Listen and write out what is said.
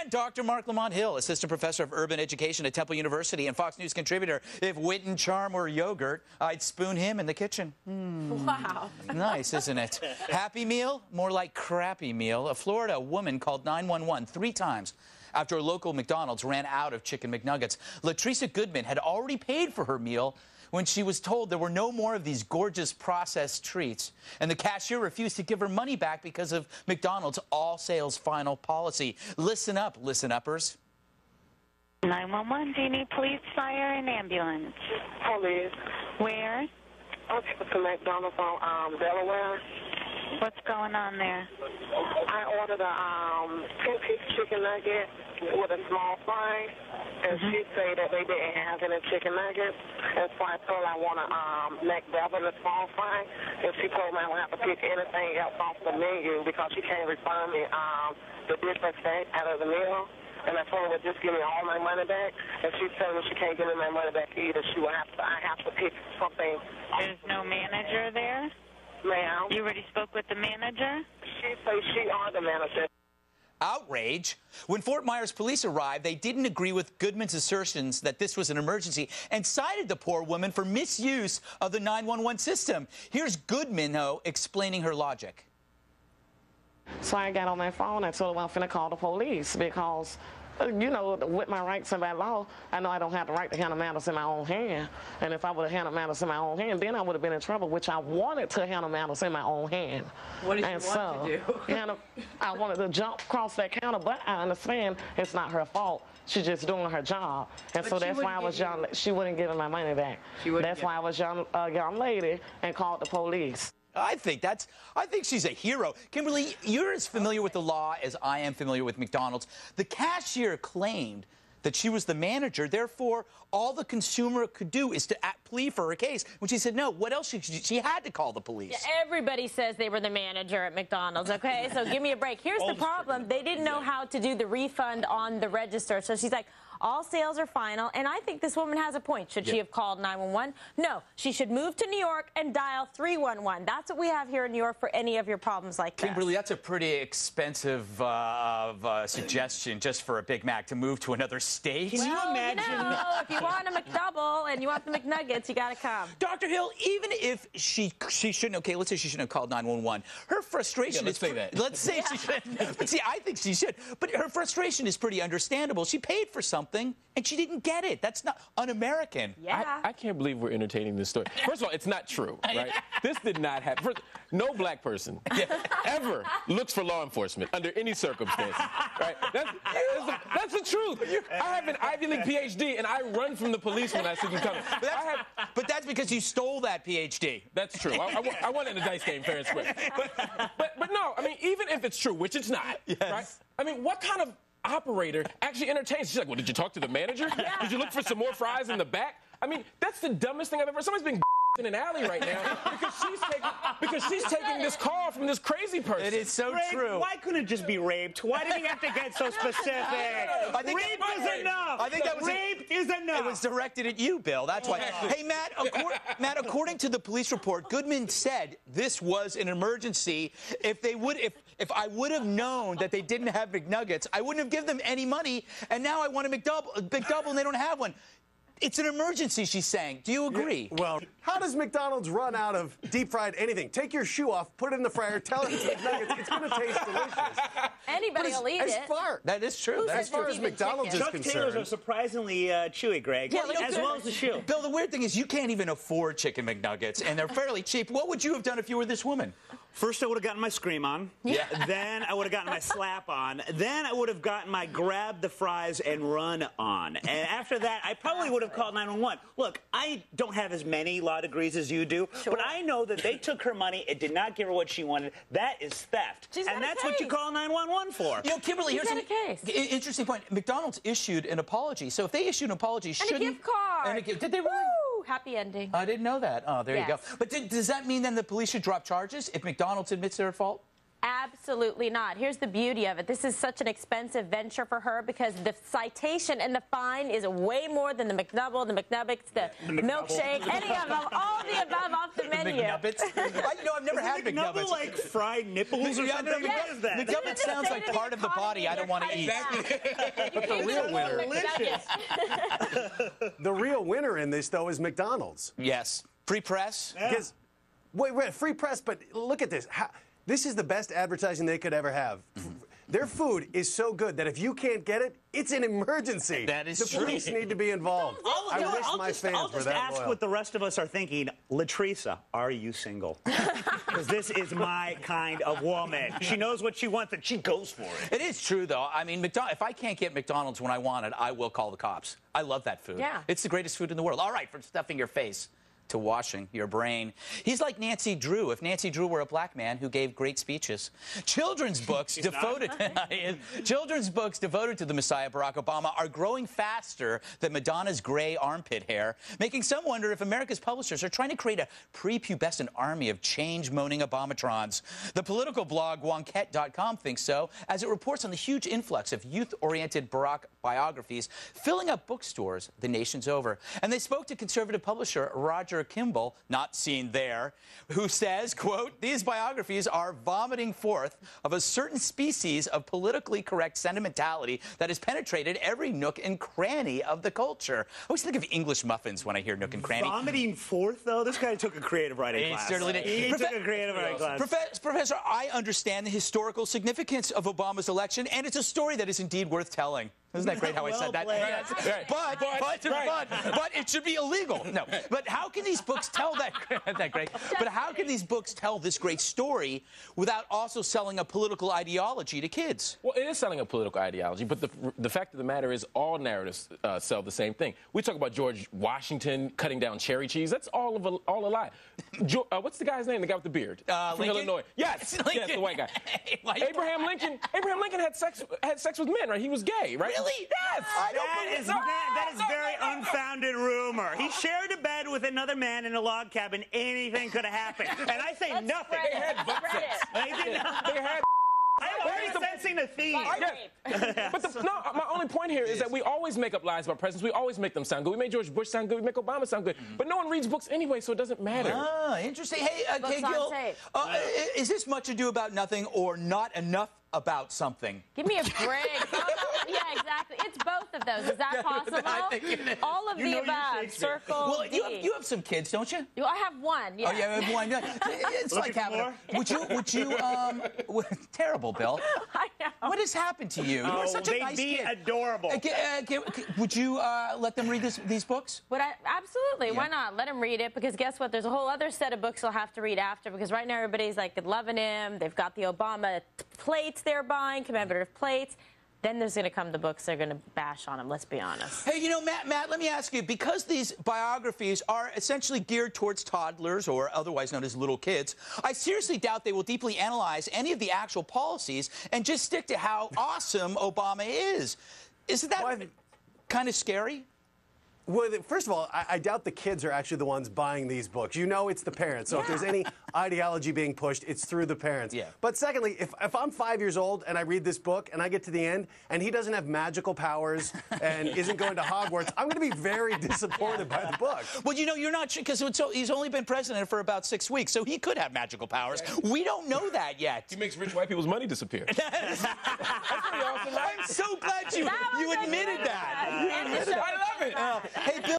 And Dr. Marc Lamont Hill, assistant professor of urban education at Temple University and Fox News contributor. If wit and charm were yogurt, I'd spoon him in the kitchen. Wow. Nice, isn't it? Happy meal? More like crappy meal. A Florida woman called 911 3 times after a local McDonald's ran out of chicken McNuggets. Latricia Goodman had already paid for her meal when she was told there were no more of these gorgeous processed treats. And the cashier refused to give her money back because of McDonald's all sales final policy. Listen up, listen uppers. 911, do you need police, fire, and ambulance? Police. Where? Okay, to McDonald's on Delaware. What's going on there? I ordered a 10-piece chicken nugget with a small fry, and she said that they didn't have any chicken nuggets. And so I told her I want a McDouble and a small fry, and she told me I would have to pick anything else off the menu because she can't refund me the difference out of the meal. And I told her to just give me all my money back, and she said that she can't give me my money back either. I have to pick something. There's no manager there? Ma'am. You already spoke with the manager? She says she are the manager. Outrage. When Fort Myers police arrived, they didn't agree with Goodman's assertions that this was an emergency and cited the poor woman for misuse of the 911 system. Here's Goodman, though, explaining her logic. So I got on my phone and told them I'm finna call the police because, you know, with my rights and by law, I know I don't have the right to handle matters in my own hand. And if I would have handled matters in my own hand, then I would have been in trouble, which I wanted to handle matters in my own hand. What did you want to do? I wanted to jump across that counter, but I understand it's not her fault. She's just doing her job. And so that's why I was young. She wouldn't give me my money back. That's why I was a young lady and called the police. I think she's a hero. Kimberly, you're as familiar with the law as I am familiar with McDonald's. The cashier claimed that she was the manager, therefore all the consumer could do is to plead for her case. When she said no, what else she had to call the police. Yeah, everybody says they were the manager at McDonald's, okay? So give me a break. Here's the problem. They didn't know how to do the refund on the register. So she's like, all sales are final, and I think this woman has a point. Should she have called 911? No, she should move to New York and dial 311. That's what we have here in New York for any of your problems like this. Kimberly, that's a pretty expensive suggestion just for a Big Mac to move to another state. Can you imagine? You know, if you want a McDouble and you want the McNuggets, you got to come. Dr. Hill, even if she shouldn't, okay, let's say she shouldn't have called 911. Her frustration let's say that. Let's say she shouldn't. But see, I think she should. But her frustration is pretty understandable. She paid for something and she didn't get it. That's not un-American. Yeah. I can't believe we're entertaining this story. First of all, it's not true, right? This did not happen. First, no black person ever looks for law enforcement under any circumstances, right? That's the truth. I have an Ivy League PhD, and I run from the police when I see them coming. But that's because you stole that PhD. That's true. I won in a dice game, fair and square. But no, I mean, even if it's true, which it's not, right? I mean, what kind of operator actually entertains? She's like, well, did you talk to the manager? Did you look for some more fries in the back? I mean, that's the dumbest thing I've ever. Somebody's being in an alley right now because she's taking this call from this crazy person. It is so true. Why couldn't it just be raped? Why did he have to get so specific? Rape is enough. I think that was rape is enough. It was directed at you, Bill. That's why. Hey, Matt. Matt, according to the police report, Goodman said this was an emergency. If I would have known that they didn't have McNuggets, I wouldn't have given them any money. And now I want a McDouble, and they don't have one. It's an emergency, she's saying. Do you agree? Yeah, well, how does McDonald's run out of deep-fried anything? Take your shoe off, put it in the fryer, tell it it's McNuggets. It's going to taste delicious. Anybody will eat it. That is true. As far as McDonald's is Chuck concerned. Taylors are surprisingly chewy, Greg, as well as the shoe. Bill, the weird thing is you can't even afford chicken McNuggets, and they're fairly cheap. What would you have done if you were this woman? First, I would have gotten my scream on. Yeah. Then I would have gotten my slap on. Then I would have gotten my grab the fries and run on. And after that, I probably would have called 911. Look, I don't have as many law degrees as you do, but I know that they took her money and did not give her what she wanted. That is theft. And that's what you call 911 for. You know, Kimberly, here's an interesting point. McDonald's issued an apology. So if they issued an apology, shouldn't... And a gift card. Did they really? Woo! Happy ending. I didn't know that. Oh, there you go. But does that mean then the police should drop charges if McDonald's admits they're at fault? Absolutely not. Here's the beauty of it. This is such an expensive venture for her because the citation and the fine is way more than the McDouble, the McNuggets, the milkshake, any of them, all the above off the menu. McNuggets? I've never had McNuggets. Like fried nipples or something? Yes. What is that? McNuggets sounds like part of the body I don't want to eat. But the real winner, the real winner in this, though, is McDonald's. Yes. Free press. Yeah. Because, wait, free press, but look at this. This is the best advertising they could ever have. Their food is so good that if you can't get it, it's an emergency. That is the true. The police need to be involved. I wish my fans I'll were just that ask loyal. what the rest of us are thinking. Latrice, are you single? Because this is my kind of woman. She knows what she wants and she goes for it. It is true, though. I mean, if I can't get McDonald's when I want it, I will call the cops. I love that food. Yeah. It's the greatest food in the world. All right, from stuffing your face to washing your brain. He's like Nancy Drew, if Nancy Drew were a black man who gave great speeches. Children's books devoted to the Messiah, Barack Obama, are growing faster than Madonna's gray armpit hair, making some wonder if America's publishers are trying to create a prepubescent army of change-moaning Obamatrons. The political blog Wonkette.com thinks so, as it reports on the huge influx of youth-oriented Barack biographies filling up bookstores the nation's over. And they spoke to conservative publisher Roger Kimball, not seen there, who says, quote, these biographies are vomiting forth of a certain species of politically correct sentimentality that has penetrated every nook and cranny of the culture. I always think of English muffins when I hear nook and cranny. Vomiting forth, though? This guy took a creative writing class. He certainly did. He took a creative writing class. Professor, I understand the historical significance of Obama's election, and it's a story that is indeed worth telling. Isn't that great how I said that? But it should be illegal. No. But how can these books tell that? That great? But how can these books tell this great story without also selling a political ideology to kids? Well, it is selling a political ideology, but the fact of the matter is all narratives sell the same thing. We talk about George Washington cutting down cherry cheese. That's all a lie. What's the guy's name? The guy with the beard from Lincoln? Illinois. Yes, yes, the white guy. Abraham Lincoln had sex with men, right? He was gay, right? Really? Yes. That is very unfounded rumor. He shared a bed with another man in a log cabin. Anything could have happened. And I say nothing. They had butt sex. They had. I'm already sensing a theme. But my only point here is that we always make up lies about presidents. We always make them sound good. We made George Bush sound good. We make Obama sound good. But no one reads books anyway, so it doesn't matter. Ah, interesting. Hey, Kay Gill, is this Much Ado About Nothing or Not Enough About Something? Give me a break. Yeah, exactly. It's both of those. Is that possible? All of the above. Circle. Well, you have some kids, don't you? I have one. Yeah. Oh, you have one. It's like having. Would you? Terrible, Bill. I know. What has happened to you? You're such a nice kid. Adorable. Would you let them read these books? Absolutely. Why not? Let them read it, because guess what? There's a whole other set of books they'll have to read after, because right now everybody's like loving him. They've got the Obama plates they're buying, commemorative plates. Then there's going to come the books they're going to bash on him, let's be honest. Hey, Matt, let me ask you, because these biographies are essentially geared towards toddlers, or otherwise known as little kids, I seriously doubt they will deeply analyze any of the actual policies and just stick to how awesome Obama is. Isn't that kind of scary? Well, first of all, I doubt the kids are actually the ones buying these books. You know it's the parents. So if there's any ideology being pushed, it's through the parents. Yeah. But secondly, if I'm 5 years old and I read this book and I get to the end and he doesn't have magical powers and isn't going to Hogwarts, I'm going to be very disappointed by the book. Well, you're not, because he's only been president for about 6 weeks, so he could have magical powers. We don't know that yet. He makes rich white people's money disappear. That's pretty awesome, right? I'm so glad you admitted that. I love it. Hey, Bill.